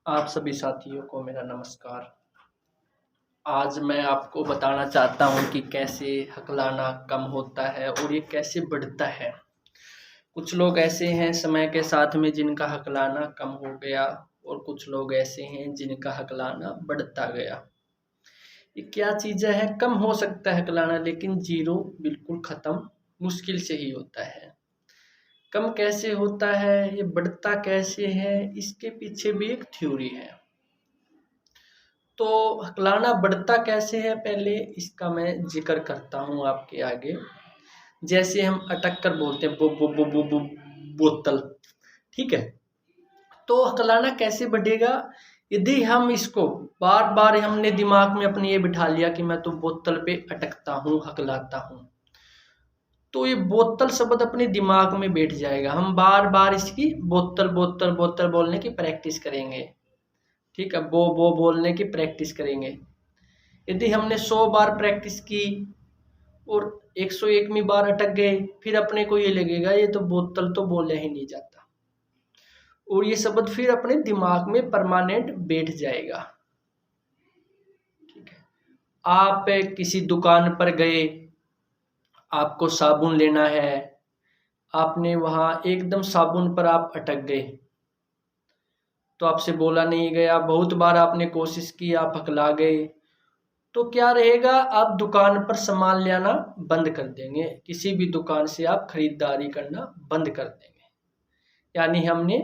आप सभी साथियों को मेरा नमस्कार। आज मैं आपको बताना चाहता हूँ कि कैसे हकलाना कम होता है और ये कैसे बढ़ता है। कुछ लोग ऐसे हैं समय के साथ में जिनका हकलाना कम हो गया और कुछ लोग ऐसे हैं जिनका हकलाना बढ़ता गया। ये क्या चीज़ें हैं? कम हो सकता है हकलाना, लेकिन ज़ीरो बिल्कुल ख़त्म मुश्किल से ही होता है। कम कैसे होता है, ये बढ़ता कैसे है, इसके पीछे भी एक थ्योरी है। तो हकलाना बढ़ता कैसे है, पहले इसका मैं जिक्र करता हूँ आपके आगे। जैसे हम अटक कर बोलते हैं बो बो बो बो बो बोतल, ठीक है। तो हकलाना कैसे बढ़ेगा? यदि हम इसको बार बार हमने दिमाग में अपने ये बिठा लिया कि मैं तो बोतल पे अटकता हूँ, हकलाता हूँ, तो ये बोतल शब्द अपने दिमाग में बैठ जाएगा। हम बार बार इसकी बोतल बोतल बोतल बोलने की प्रैक्टिस करेंगे, ठीक है। बो बोलने की प्रैक्टिस करेंगे। यदि हमने 100 बार प्रैक्टिस की और 101वीं बार अटक गए, फिर अपने को ये लगेगा ये तो बोतल तो बोला ही नहीं जाता, और ये शब्द फिर अपने दिमाग में परमानेंट बैठ जाएगा, ठीक है। आप किसी दुकान पर गए, आपको साबुन लेना है, आपने वहाँ एकदम साबुन पर आप अटक गए, तो आपसे बोला नहीं गया, बहुत बार आपने कोशिश की, आप हकला गए, तो क्या रहेगा? आप दुकान पर सामान ले आना बंद कर देंगे, किसी भी दुकान से आप खरीदारी करना बंद कर देंगे। यानी हमने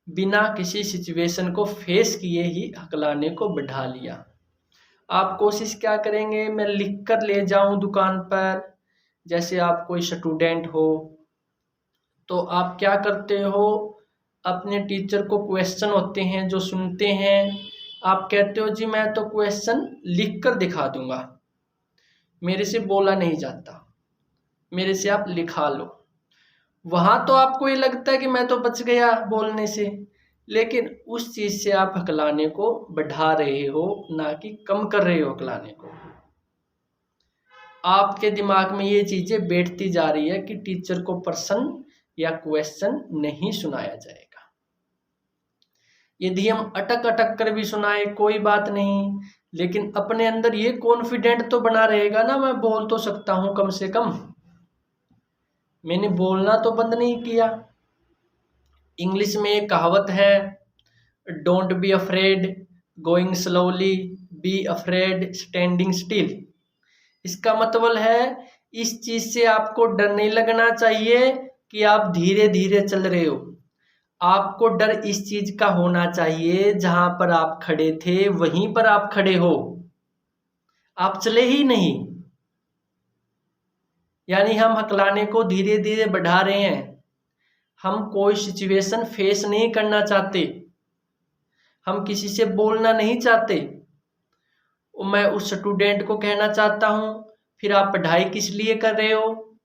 बिना किसी सिचुएशन को फेस किए ही हकलाने को बढ़ा लिया। आप कोशिश क्या करेंगे? मैं लिख कर ले जाऊं दुकान पर। जैसे आप कोई स्टूडेंट हो तो आप क्या करते हो, अपने टीचर को क्वेश्चन होते हैं जो सुनते हैं, आप कहते हो जी मैं तो क्वेश्चन लिख कर दिखा दूंगा, मेरे से बोला नहीं जाता, मेरे से आप लिखा लो। वहां तो आपको ये लगता है कि मैं तो बच गया बोलने से, लेकिन उस चीज से आप हकलाने को बढ़ा रहे हो, ना कि कम कर रहे हो हकलाने को। आपके दिमाग में ये चीजें बैठती जा रही है कि टीचर को प्रश्न या क्वेश्चन नहीं सुनाया जाएगा। यदि हम अटक अटक कर भी सुनाए कोई बात नहीं, लेकिन अपने अंदर ये कॉन्फिडेंट तो बना रहेगा ना, मैं बोल तो सकता हूं, कम से कम मैंने बोलना तो बंद नहीं किया। इंग्लिश में एक कहावत है, don't be afraid going slowly, be afraid standing still. इसका मतलब है इस चीज से आपको डर नहीं लगना चाहिए कि आप धीरे धीरे चल रहे हो। आपको डर इस चीज का होना चाहिए जहां पर आप खड़े थे वहीं पर आप खड़े हो, आप चले ही नहीं। यानी हम हकलाने को धीरे धीरे बढ़ा रहे हैं। हम कोई सिचुएशन फेस नहीं करना चाहते, हम किसी से बोलना नहीं चाहते। और मैं उस स्टूडेंट को कहना चाहता हूं, फिर आप पढ़ाई किस लिए कर रहे हो?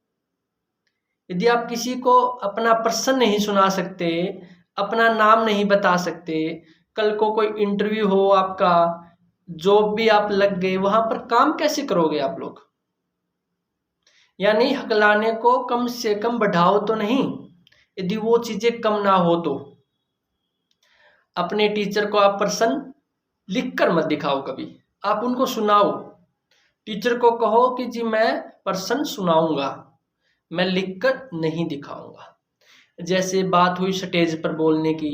यदि आप किसी को अपना प्रश्न नहीं सुना सकते, अपना नाम नहीं बता सकते, कल को कोई इंटरव्यू हो आपका, जॉब भी आप लग गए, वहां पर काम कैसे करोगे आप लोग? यानी हकलाने को कम से कम बढ़ाओ तो नहीं, यदि वो चीजें कम ना हो तो। अपने टीचर को आप प्रश्न लिख कर मत दिखाओ, कभी आप उनको सुनाओ। टीचर को कहो कि जी मैं प्रश्न सुनाऊंगा, मैं लिखकर नहीं दिखाऊंगा। जैसे बात हुई स्टेज पर बोलने की,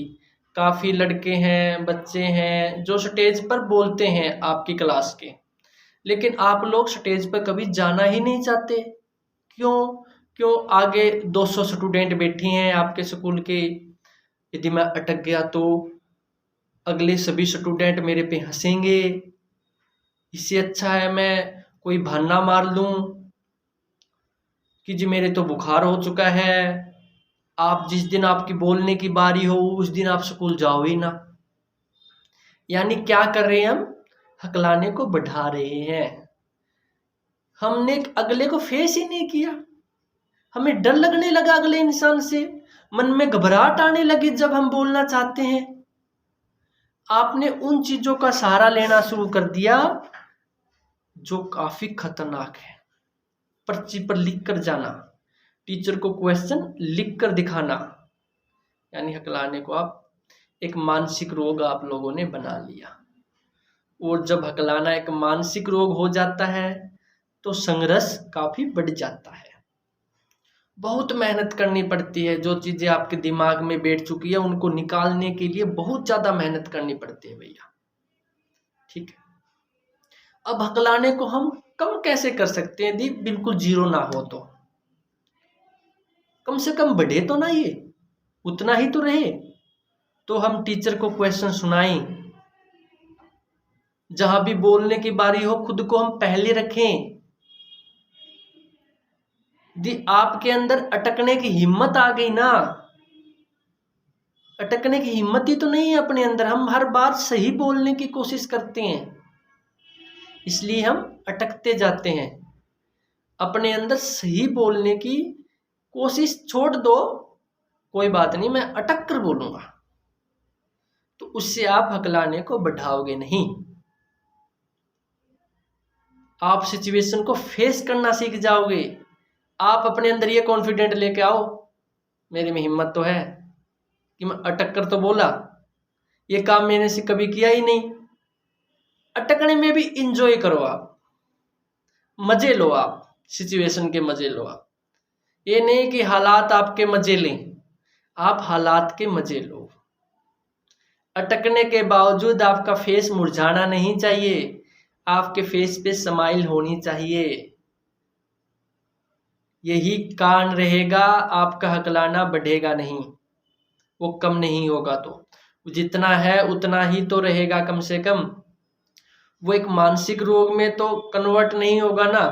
काफी लड़के हैं, बच्चे हैं जो स्टेज पर बोलते हैं आपकी क्लास के, लेकिन आप लोग स्टेज पर कभी जाना ही नहीं चाहते। क्यों? क्यों? आगे 200 स्टूडेंट बैठी हैं आपके स्कूल के, यदि मैं अटक गया तो अगले सभी स्टूडेंट मेरे पे हंसेंगे। इससे अच्छा है मैं कोई बहाना मार लूं कि जी मेरे तो बुखार हो चुका है, आप जिस दिन आपकी बोलने की बारी हो उस दिन आप स्कूल जाओ ही ना। यानी क्या कर रहे हैं हम? हकलाने को बढ़ा रहे हैं। हमने अगले को फेस ही नहीं किया, हमें डर लगने लगा अगले इंसान से, मन में घबराहट आने लगी जब हम बोलना चाहते हैं। आपने उन चीजों का सहारा लेना शुरू कर दिया जो काफी खतरनाक है। पर्ची पर लिख कर जाना, टीचर को क्वेश्चन लिख कर दिखाना, यानी हकलाने को आप एक मानसिक रोग आप लोगों ने बना लिया। और जब हकलाना एक मानसिक रोग हो जाता है तो संघर्ष काफी बढ़ जाता है। बहुत मेहनत करनी पड़ती है, जो चीजें आपके दिमाग में बैठ चुकी है उनको निकालने के लिए बहुत ज्यादा मेहनत करनी पड़ती है भैया। ठीक है, अब हकलाने को हम कम कैसे कर सकते हैं यदि बिल्कुल जीरो ना हो तो? कम से कम बढ़े तो ना, ये उतना ही तो रहे। तो हम टीचर को क्वेश्चन सुनाएं, जहां भी बोलने की बारी हो खुद को हम पहले रखें। यदि आपके अंदर अटकने की हिम्मत आ गई ना, अटकने की हिम्मत ही तो नहीं है अपने अंदर, हम हर बार सही बोलने की कोशिश करते हैं, इसलिए हम अटकते जाते हैं। अपने अंदर सही बोलने की कोशिश छोड़ दो, कोई बात नहीं मैं अटक कर बोलूंगा, तो उससे आप हकलाने को बढ़ाओगे नहीं। आप सिचुएशन को फेस करना सीख जाओगे। आप अपने अंदर ये कॉन्फिडेंट लेके आओ, मेरे में हिम्मत तो है कि मैं अटक कर तो बोला, ये काम मैंने से कभी किया ही नहीं। अटकने में भी इंजॉय करो, आप मजे लो, आप सिचुएशन के मजे लो। आप ये नहीं कि हालात आपके मजे लें, आप हालात के मजे लो। अटकने के बावजूद आपका फेस मुरझाना नहीं चाहिए, आपके फेस पे स्माइल होनी चाहिए। यही कारण रहेगा, आपका हकलाना बढ़ेगा नहीं, वो कम नहीं होगा। तो जितना है उतना ही तो रहेगा कम से कम। वो एक मानसिक रोग में तो कन्वर्ट नहीं होगा ना।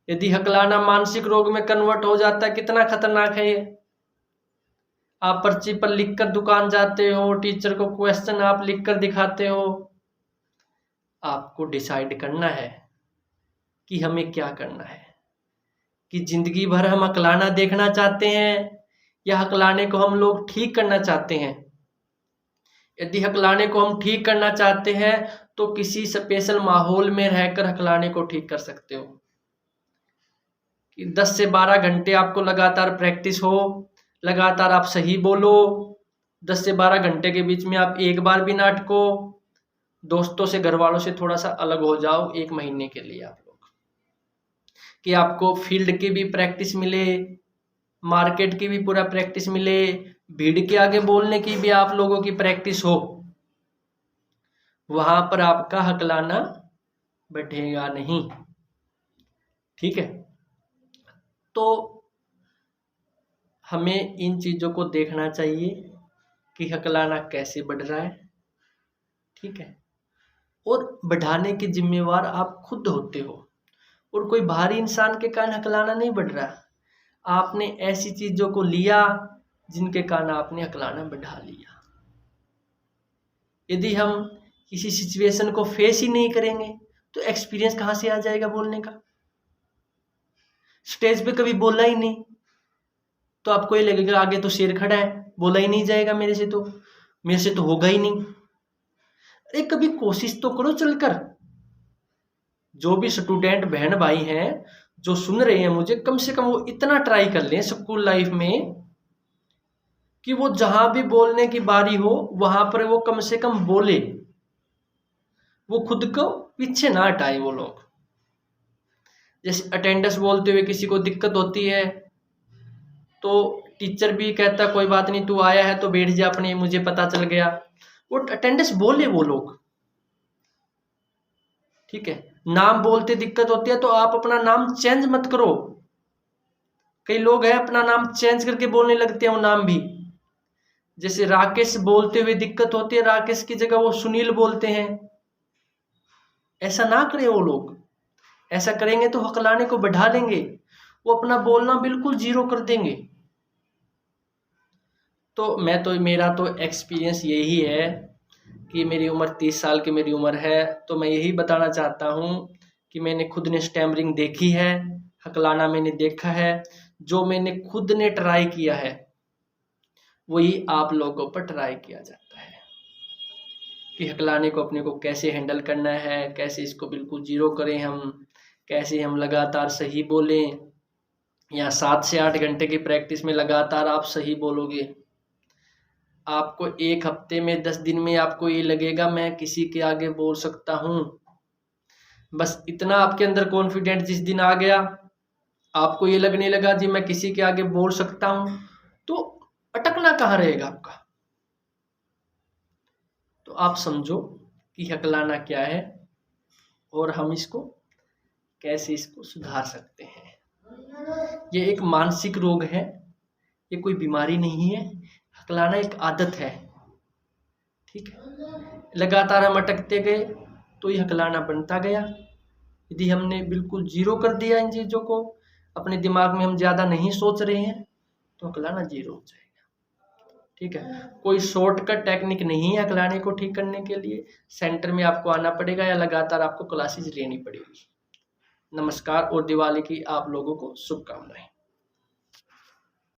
यदि हकलाना मानसिक रोग में कन्वर्ट हो जाता है, कितना खतरनाक है ये। आप पर्ची पर लिखकर दुकान जाते हो, टीचर को क्वेश्चन आप लिखकर दिखाते हो। आपको डिसाइड करना है कि हमें क्या करना है, कि जिंदगी भर हम हकलाना देखना चाहते हैं या हकलाने को हम लोग ठीक करना चाहते हैं। यदि हकलाने को हम ठीक करना चाहते हैं तो किसी स्पेशल माहौल में रहकर हकलाने को ठीक कर सकते हो, कि 10 से 12 घंटे आपको लगातार प्रैक्टिस हो, लगातार आप सही बोलो। 10 से 12 घंटे के बीच में आप एक बार भी ना अटको। दोस्तों से, घर वालों से थोड़ा सा अलग हो जाओ 1 महीने के लिए आप लोग, कि आपको फील्ड की भी प्रैक्टिस मिले, मार्केट की भी पूरा प्रैक्टिस मिले, भीड़ के आगे बोलने की भी आप लोगों की प्रैक्टिस हो। वहां पर आपका हकलाना बढ़ेगा नहीं। ठीक है, तो हमें इन चीजों को देखना चाहिए कि हकलाना कैसे बढ़ रहा है। ठीक है, और बढ़ाने के जिम्मेवार आप खुद होते हो, और कोई बाहरी इंसान के कारण हकलाना नहीं बढ़ रहा। आपने ऐसी चीजों को लिया जिनके कारण आपने हकलाना बढ़ा लिया। यदि हम किसी सिचुएशन को फेस ही नहीं करेंगे तो एक्सपीरियंस कहाँ से आ जाएगा बोलने का? स्टेज पे कभी बोला ही नहीं तो आपको ये लगेगा आगे तो शेर खड़ा है, बोला ही नहीं जाएगा मेरे से तो होगा ही नहीं। अरे कभी कोशिश तो करो चलकर। जो भी स्टूडेंट बहन भाई हैं जो सुन रहे हैं मुझे, कम से कम वो इतना ट्राई कर लें स्कूल लाइफ में कि वो जहां भी बोलने की बारी हो वहां पर वो कम से कम बोले, वो खुद को पीछे ना हटाए। वो लोग जैसे अटेंडेंस बोलते हुए किसी को दिक्कत होती है तो टीचर भी कहता कोई बात नहीं, तू आया है तो बैठ जा अपने, मुझे पता चल गया। वो अटेंडेंस बोले वो लोग। ठीक है, नाम बोलते दिक्कत होती है तो आप अपना नाम चेंज मत करो। कई लोग हैं अपना नाम चेंज करके बोलने लगते हैं वो नाम भी। जैसे राकेश बोलते हुए दिक्कत होती है, राकेश की जगह वो सुनील बोलते हैं। ऐसा ना करे वो लोग। ऐसा करेंगे तो हकलाने को बढ़ा लेंगे, वो अपना बोलना बिल्कुल जीरो कर देंगे। तो मेरा तो एक्सपीरियंस यही है कि मेरी उम्र 30 साल की मेरी उम्र है, तो मैं यही बताना चाहता हूँ कि मैंने खुद ने स्टैमरिंग देखी है, हकलाना मैंने देखा है। जो मैंने खुद ने ट्राई किया है वही आप लोगों पर ट्राई किया जाता है, कि हकलाने को अपने को कैसे हैंडल करना है, कैसे इसको बिल्कुल जीरो करें हम, कैसे हम लगातार सही बोलें। या 7 से 8 घंटे की प्रैक्टिस में लगातार आप सही बोलोगे आपको 1 हफ्ते में 10 दिन में आपको ये लगेगा मैं किसी के आगे बोल सकता हूँ। बस इतना आपके अंदर कॉन्फिडेंट जिस दिन आ गया, आपको ये लगने लगा जी मैं किसी के आगे बोल सकता हूँ, तो अटकना कहाँ रहेगा आपका। तो आप समझो कि हकलाना क्या है और हम इसको कैसे इसको सुधार सकते हैं। ये एक मानसिक रोग है, ये कोई बीमारी नहीं है। हकलाना एक आदत है, ठीक है। लगातार हम अटकते गए तो ये हकलाना बनता गया। यदि हमने बिल्कुल जीरो कर दिया इन चीज़ों को, अपने दिमाग में हम ज़्यादा नहीं सोच रहे हैं, तो हकलाना जीरो हो जाएगा, ठीक है। कोई शॉर्टकट टेक्निक नहीं है हकलाने को ठीक करने के लिए। सेंटर में आपको आना पड़ेगा या लगातार आपको क्लासेज लेनी पड़ेगी। नमस्कार और दिवाली की आप लोगों को शुभकामनाएं।